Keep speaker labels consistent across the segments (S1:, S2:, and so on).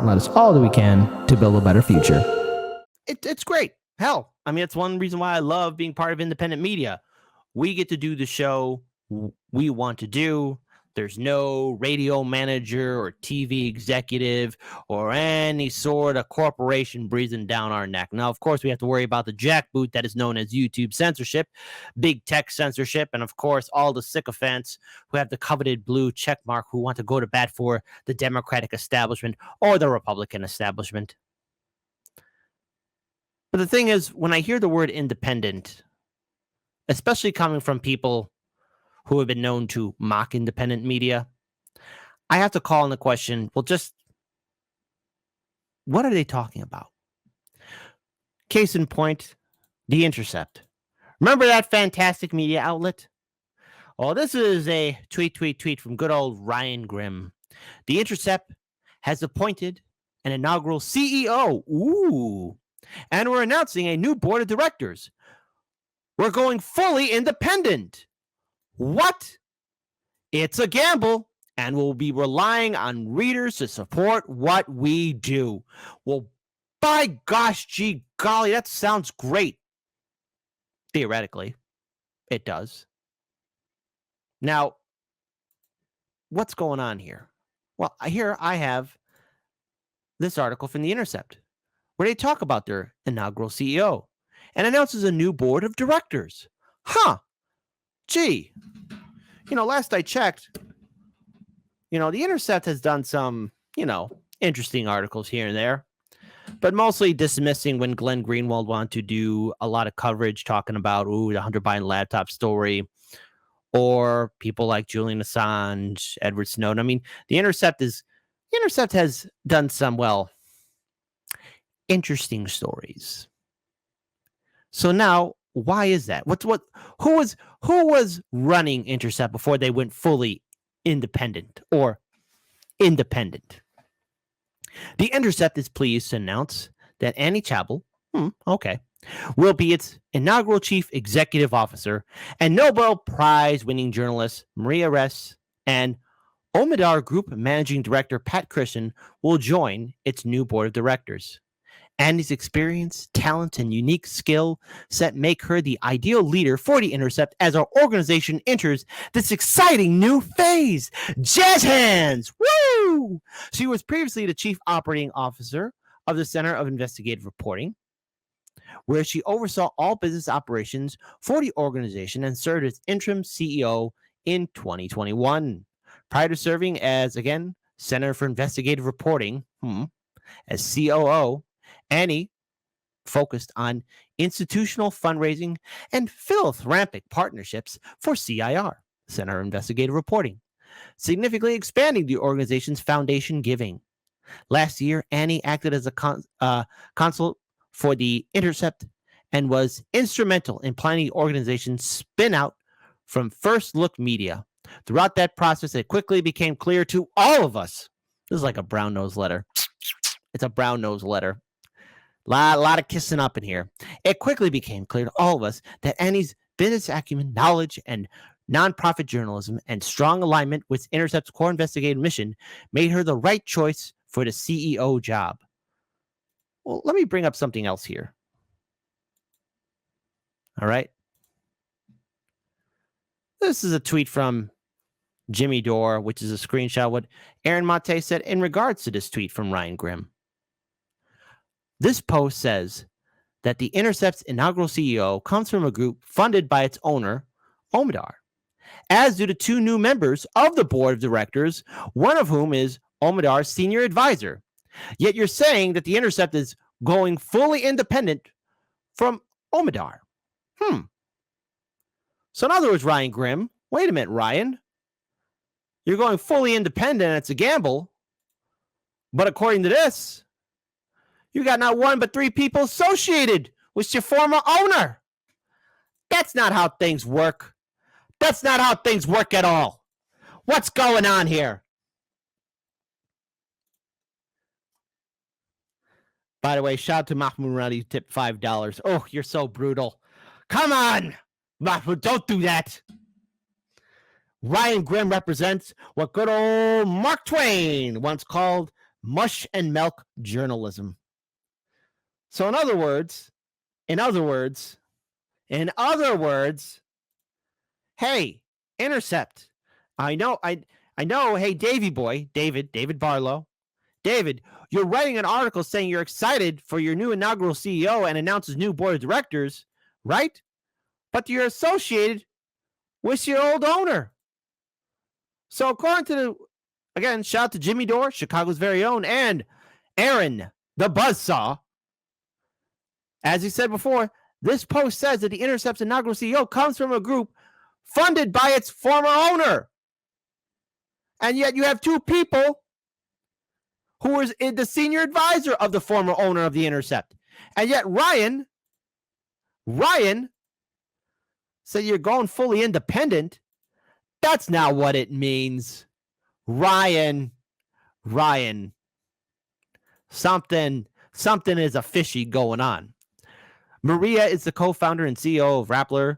S1: and let us all do we can to build a better future.
S2: It's great. Hell, I mean, it's one reason why I love being part of independent media. We get to do the show we want to do. There's no radio manager or TV executive or any sort of corporation breathing down our neck. Now, of course, we have to worry about the jackboot that is known as YouTube censorship, big tech censorship, and of course, all the sycophants who have the coveted blue check mark who want to go to bat for the Democratic establishment or the Republican establishment. But the thing is, when I hear the word independent, especially coming from people who have been known to mock independent media, I have to call in the question, well, just what are they talking about? Case in point, The Intercept. Remember that fantastic media outlet? Well, this is a tweet from good old Ryan Grimm. The Intercept has appointed an inaugural CEO. Ooh. And we're announcing a new board of directors. We're going fully independent. What? It's a gamble, and we'll be relying on readers to support what we do. Well, by gosh, gee golly, that sounds great. Theoretically, it does. Now, what's going on here? Well, here I have this article from The Intercept, where they talk about their inaugural CEO and announces a new board of directors. Huh. Gee. Last I checked, The Intercept has done some, interesting articles here and there, but mostly dismissing when Glenn Greenwald wanted to do a lot of coverage talking about, the Hunter Biden laptop story, or people like Julian Assange, Edward Snowden. I mean, The Intercept has done some, interesting stories. So now, why is that? Who was running Intercept before they went fully independent or independent? The Intercept is pleased to announce that Annie Chabel, will be its inaugural chief executive officer, and Nobel Prize winning journalist Maria Ress and Omidar Group managing director Pat Christian will join its new board of directors. Annie's experience, talent, and unique skill set make her the ideal leader for The Intercept as our organization enters this exciting new phase. Jazz hands! Woo! She was previously the chief operating officer of the Center of Investigative Reporting, where she oversaw all business operations for the organization and served as interim CEO in 2021. Prior to serving as, again, Center for Investigative Reporting, as COO, Annie focused on institutional fundraising and philanthropic partnerships for CIR, Center of Investigative Reporting, significantly expanding the organization's foundation giving. Last year, Annie acted as a consul for The Intercept and was instrumental in planning the organization's spin-out from First Look Media. Throughout that process, it quickly became clear to all of us. This is like a brown nose letter. It's a brown nose letter. A lot of kissing up in here. It quickly became clear to all of us that Annie's business acumen, knowledge, and nonprofit journalism and strong alignment with Intercept's core investigative mission made her the right choice for the CEO job. Well, let me bring up something else here. All right. This is a tweet from Jimmy Dore, which is a screenshot of what Aaron Mate said in regards to this tweet from Ryan Grimm. This post says that The Intercept's inaugural CEO comes from a group funded by its owner, Omidar, as do the two new members of the board of directors, one of whom is Omidar's senior advisor. Yet you're saying that The Intercept is going fully independent from Omidar. So in other words, Ryan Grimm, wait a minute, Ryan. You're going fully independent, it's a gamble. But according to this, you got not one but three people associated with your former owner. That's not how things work. That's not how things work at all. What's going on here? By the way, shout out to Mahmoud Rani, who tipped $5. Oh, you're so brutal. Come on, Mahmoud, don't do that. Ryan Grimm represents what good old Mark Twain once called mush and milk journalism. So in other words, hey, Intercept. I know, hey, David Barlow. David, you're writing an article saying you're excited for your new inaugural CEO and announces new board of directors, right? But you're associated with your old owner. So according to again, shout out to Jimmy Dore, Chicago's very own, and Aaron, the Buzzsaw. As he said before, this post says that the Intercept's inaugural CEO comes from a group funded by its former owner. And yet you have two people who was the senior advisor of the former owner of the Intercept. And yet Ryan said you're going fully independent. That's not what it means. Ryan, something is a fishy going on. Maria is the co-founder and CEO of Rappler,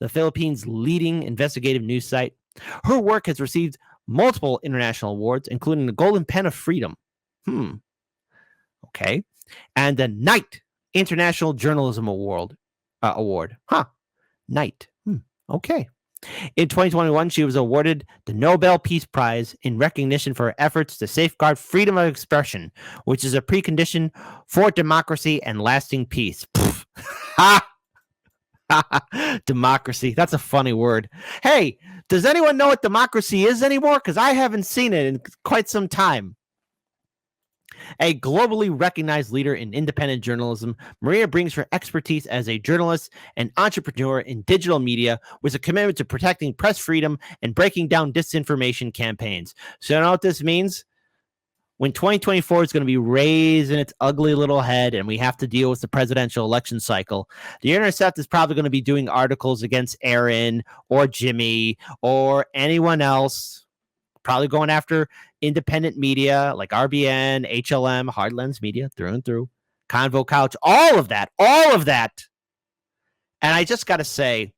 S2: the Philippines' leading investigative news site. Her work has received multiple international awards, including the Golden Pen of Freedom. Okay. And the Knight International Journalism Award. Knight. Okay. In 2021, she was awarded the Nobel Peace Prize in recognition for her efforts to safeguard freedom of expression, which is a precondition for democracy and lasting peace. Democracy. That's a funny word. Hey, does anyone know what democracy is anymore? Because I haven't seen it in quite some time. A globally recognized leader in independent journalism, Maria brings her expertise as a journalist and entrepreneur in digital media with a commitment to protecting press freedom and breaking down disinformation campaigns. So you know what this means? When 2024 is going to be raising its ugly little head and we have to deal with the presidential election cycle, the Intercept is probably going to be doing articles against Aaron or Jimmy or anyone else, probably going after independent media like RBN, HLM, Hard Lens Media, through and through, Convo Couch, all of that. And I just got to say,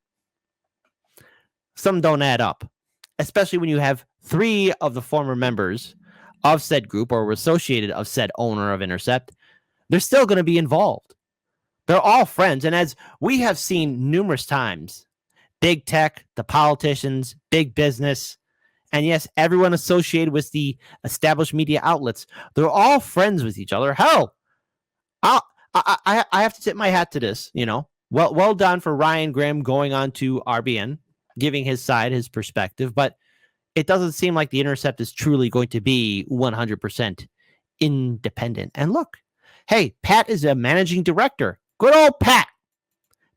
S2: some don't add up, especially when you have 3 of the former members of said group or associated of said owner of Intercept. They're still going to be involved. They're all friends. And as we have seen numerous times, big tech, the politicians, big business, and yes, everyone associated with the established media outlets, they're all friends with each other. Hell, I have to tip my hat to this, Well done for Ryan Graham going on to RBN, giving his side, his perspective, but it doesn't seem like the Intercept is truly going to be 100% independent. And look, hey, Pat is a managing director. Good old Pat.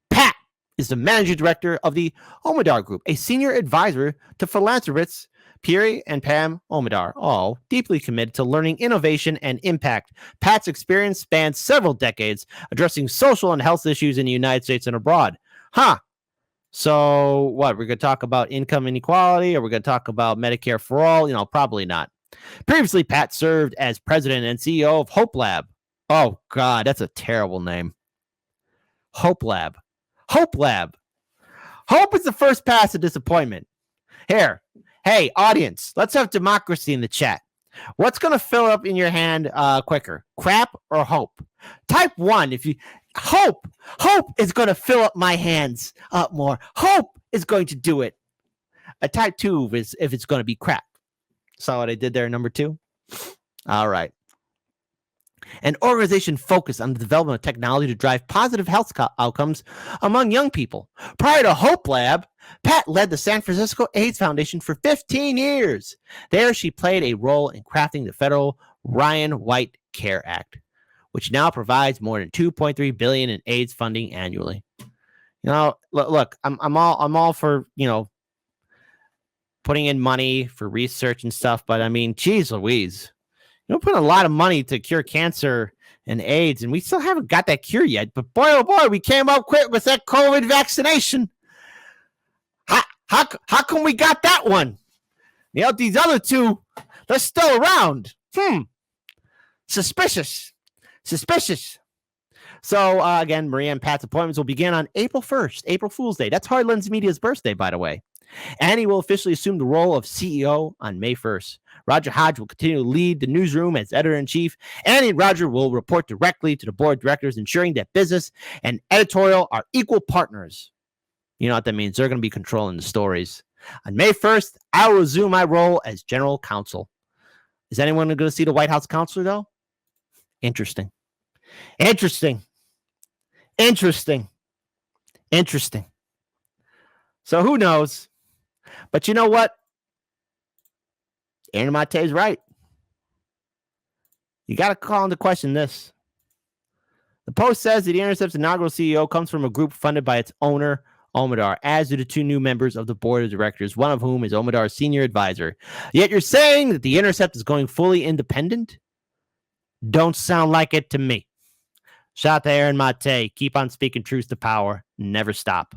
S2: Pat is the managing director of the Omidar Group, a senior advisor to philanthropists Pierre and Pam Omidar, all deeply committed to learning, innovation, and impact. Pat's experience spans several decades, addressing social and health issues in the United States and abroad. So what? We're going to talk about income inequality, or we're going to talk about Medicare for all? Probably not. Previously, Pat served as president and CEO of Hope Lab. Oh, God, that's a terrible name. Hope Lab. Hope is the first pass of disappointment. Here. Hey, audience, let's have democracy in the chat. What's going to fill up in your hand quicker? Crap or hope? Type 1 if you... Hope is going to fill up my hands up more. Hope is going to do it. A type 2 is if it's going to be crap. Saw what I did there, number 2? All right. An organization focused on the development of technology to drive positive health outcomes among young people. Prior to Hope Lab, Pat led the San Francisco AIDS Foundation for 15 years. There, she played a role in crafting the federal Ryan White Care Act, which now provides more than $2.3 billion in AIDS funding annually. Look, I'm all for putting in money for research and stuff, but I mean, geez Louise, put a lot of money to cure cancer and AIDS, and we still haven't got that cure yet. But boy, oh boy, we came up quick with that COVID vaccination. How come we got that one? These other 2, they're still around. Suspicious. So, again, Maria and Pat's appointments will begin on April 1st, April Fool's Day. That's Hard Lens Media's birthday, by the way. and he will officially assume the role of CEO on May 1st. Roger Hodge will continue to lead the newsroom as editor-in-chief, and Roger will report directly to the board of directors, ensuring that business and editorial are equal partners. You know what that means? They're going to be controlling the stories. On May 1st, I will resume my role as general counsel. Is anyone going to see the White House counselor, though? Interesting. So who knows? But you know what? Aaron Mate is right. You got to call into question this. The Post says that the Intercept's inaugural CEO comes from a group funded by its owner, Omidar, as do the two new members of the board of directors, one of whom is Omidar's senior advisor. Yet you're saying that the Intercept is going fully independent? Don't sound like it to me. Shout out to Aaron Mate. Keep on speaking truth to power. Never stop.